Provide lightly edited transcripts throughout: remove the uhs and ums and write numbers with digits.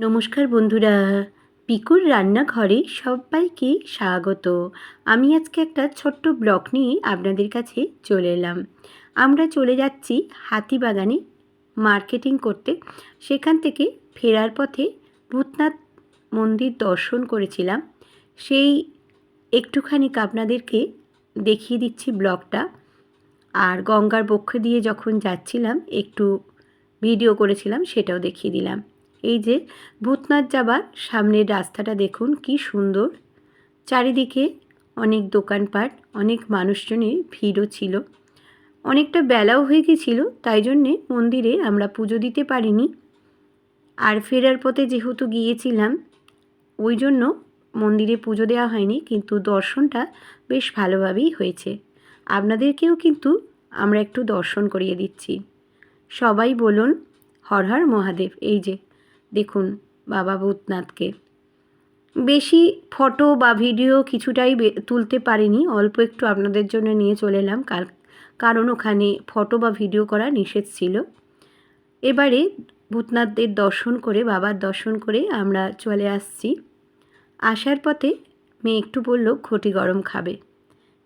নমস্কার বন্ধুরা, পিকুর রান্নাঘরে সবাইকে স্বাগত। আমি আজকে একটা ছোট্ট ব্লগ নিয়ে আপনাদের কাছে চলে এলাম। আমরা চলে যাচ্ছি হাতিবাগানে মার্কেটিং করতে। সেখান থেকে ফেরার পথে ভূতনাথ মন্দির দর্শন করেছিলাম। সেই একটুখানি আপনাদেরকে দেখিয়ে দিচ্ছি ব্লগটা। আর গঙ্গার বক্ষ দিয়ে যখন যাচ্ছিলাম একটু ভিডিও করেছিলাম, সেটাও দেখিয়ে দিলাম। এই যে ভূতনাথ যাবার সামনের রাস্তাটা দেখুন কি সুন্দর। চারিদিকে অনেক দোকানপাট, অনেক মানুষজনের ভিড়ও ছিল। অনেকটা বেলাও হয়ে গেছিল, তাই জন্যে মন্দিরে আমরা পুজো দিতে পারিনি। আর ফেরার পথে যেহেতু গিয়েছিলাম, ওই জন্য মন্দিরে পুজো দেওয়া হয়নি, কিন্তু দর্শনটা বেশ ভালোভাবেই হয়েছে। আপনাদেরকেও কিন্তু আমরা একটু দর্শন করিয়ে দিচ্ছি। সবাই বলুন হর হর মহাদেব। এই যে দেখুন বাবা ভূতনাথকে। বেশি ফটো বা ভিডিও কিছুটাই তুলতে পারিনি, অল্প একটু আপনাদের জন্য নিয়ে চলে এলাম, কারণ ওখানে ফটো বা ভিডিও করা নিষেধ ছিল। এবারে ভূতনাথদের দর্শন করে, বাবার দর্শন করে আমরা চলে আসছি। আসার পথে মেয়ে একটু বলল ঘটি গরম খাবে,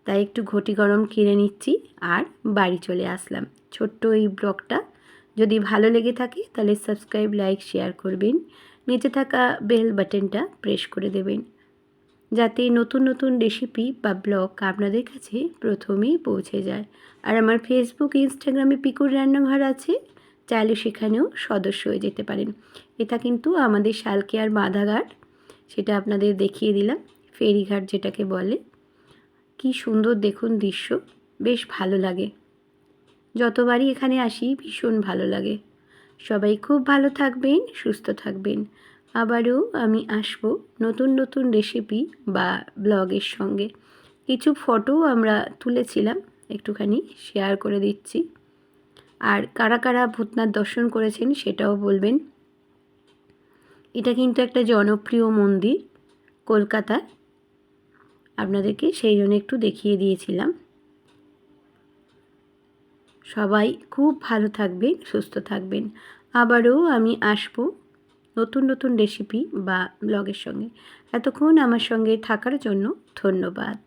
তাই একটু ঘটি গরম কিনে নিচ্ছি আর বাড়ি চলে আসলাম। ছোট্ট এই ব্লগটা যদি ভালো লেগে থাকে তাহলে সাবস্ক্রাইব, লাইক, শেয়ার করবেন। নিচে থাকা বেল বাটনটা প্রেস করে দেবেন, যাতে নতুন নতুন রেসিপি বা ব্লগ আপনাদের কাছে প্রথমেই পৌঁছে যায়। আর আমার ফেসবুক, ইনস্টাগ্রামে পিকুর রান্নাঘর আছে, চাইলে সেখানেও সদস্য হয়ে যেতে পারেন। এটা কিন্তু আমাদের শালকিয়ার বাঁধাঘাট, সেটা আপনাদের দেখিয়ে দিলাম। ফেরিঘাট যেটাকে বলে। কি সুন্দর দেখুন দৃশ্য, বেশ ভালো লাগে। যতবারই এখানে আসি ভীষণ ভালো লাগে। সবাই খুব ভালো থাকবেন, সুস্থ থাকবেন। আবারও আমি আসবো নতুন নতুন রেসিপি বা ব্লগের সঙ্গে। কিছু ফটো আমরা তুলেছিলাম, একটুখানি শেয়ার করে দিচ্ছি। আর কারা কারা ভূতনাথ দর্শন করেছেন সেটাও বলবেন। এটা কিন্তু একটা জনপ্রিয় মন্দির কলকাতার, আপনাদেরকে সেই জন্য একটু দেখিয়ে দিয়েছিলাম। সবাই খুব ভালো থাকবেন, সুস্থ থাকবেন। আবারও আমি আসবো নতুন নতুন রেসিপি বা ব্লগের সঙ্গে। এতক্ষণ আমার সঙ্গে থাকার জন্য ধন্যবাদ।